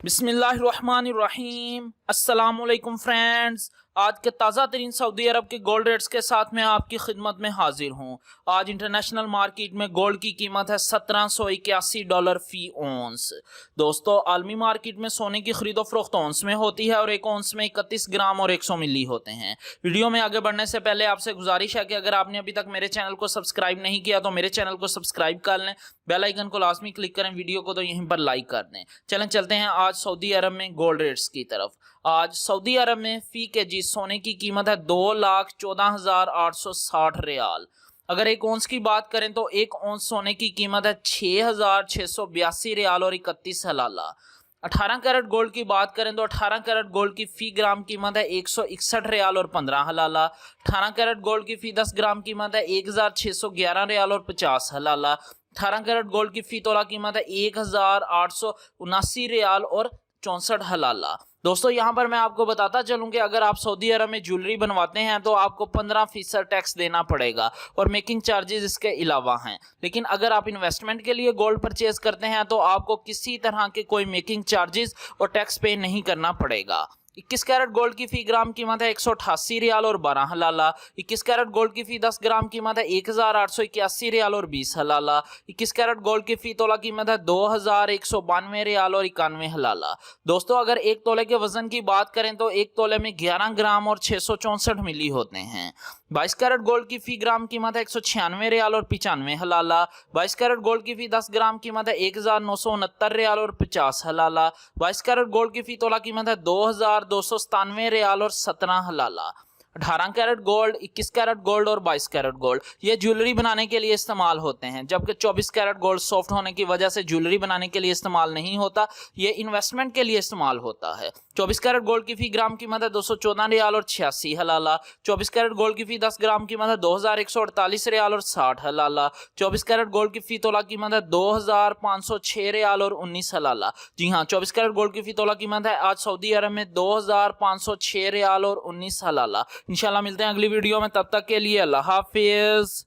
बिस्मिल्लाहिर्रहमानिर्रहीम। अस्सलामुअलैकुम फ्रेंड्स, आज के ताज़ा तरीन सऊदी अरब के गोल्ड रेट्स के साथ मैं आपकी खिदमत में हाजिर हूँ। आज इंटरनेशनल मार्केट में गोल्ड की कीमत है $1781 फी औंस। दोस्तों, आलमी मार्केट में सोने की खरीदो फरोख्त औंस में होती है और एक औंस में 31 ग्राम और 100 मिली होते हैं। वीडियो में आगे बढ़ने से पहले आपसे गुजारिश है कि अगर आपने अभी तक मेरे चैनल को सब्सक्राइब नहीं किया तो मेरे चैनल को सब्सक्राइब कर लें, बेल आइकन को लाजमी क्लिक करें, वीडियो को तो यहीं पर लाइक कर दें। चलें चलते हैं आज सऊदी अरब में गोल्ड रेट्स की तरफ। आज सऊदी अरब में फी केजी सोने की कीमत है 2,14,860 रियाल। अगर एक औंस की बात करें तो एक औंस सोने की कीमत है 6,682 रियाल और 31 हलाला। 18 कैरेट गोल्ड की बात करें तो 18 कैरेट गोल्ड की फी ग्राम कीमत है 161 रियाल और 15 हलाला। 18 कैरेट गोल्ड की फी 10 ग्राम कीमत है 1,611 रियाल और 50 हलाला। 18 कैरेट गोल्ड की फी तोला कीमत है 1,879 रियाल और 64 हलाला। दोस्तों, यहाँ पर मैं आपको बताता चलूं कि अगर आप सऊदी अरब में ज्वेलरी बनवाते हैं तो आपको 15% टैक्स देना पड़ेगा और मेकिंग चार्जेस इसके अलावा हैं। लेकिन अगर आप इन्वेस्टमेंट के लिए गोल्ड परचेज करते हैं तो आपको किसी तरह के कोई मेकिंग चार्जेस और टैक्स पे नहीं करना पड़ेगा। 21 कैरेट गोल्ड की फी ग्राम कीमत है 188 रियाल और 12 हलाला। 21 कैरेट गोल्ड की फी 10 ग्राम कीमत है 1,881 रियाल और 20 हलाला। 21 कैरेट गोल्ड की फी तोला कीमत है 2,192 रियाल और 91 हलाला। दोस्तों, अगर एक तोले के वजन की बात करें तो एक तोले में 11 ग्राम और 664 मिली होते हैं। 22 कैरेट गोल्ड की फी ग्राम कीमत है 196 रियाल और 95 हलाला। 22 कैरेट गोल्ड की फी 10 ग्राम कीमत है 1,969 रियाल और 50 हलाला। 22 कैरेट गोल्ड की फी तोला कीमत है 2,297 रियाल और 17 हलाला। 18 कैरेट गोल्ड, 21 कैरेट गोल्ड और 22 कैरेट गोल्ड ये ज्वेलरी बनाने के लिए इस्तेमाल होते हैं, जबकि 24 कैरेट गोल्ड सॉफ्ट होने की वजह से ज्वेलरी बनाने के लिए इस्तेमाल नहीं होता, ये इन्वेस्टमेंट के लिए इस्तेमाल होता है। 24 कैरेट गोल्ड की फी ग्राम कीमत है 214 रियाल और 86 हलाला। 24 कैरेट गोल्ड की फी 10 ग्राम कीमत है 2,148 रियाल और 60 हलाला। 24 कैरेट गोल्ड की फी तोला कीमत है 2,506 रियाल और 19 हलाला। जी हाँ, 24 कैरेट गोल्ड की फी तोला कीमत है आज सऊदी अरब में 2,506 रियाल और 19 हलाला। इंशाल्लाह मिलते हैं अगली वीडियो में, तब तक के लिए अल्लाह हाफिज।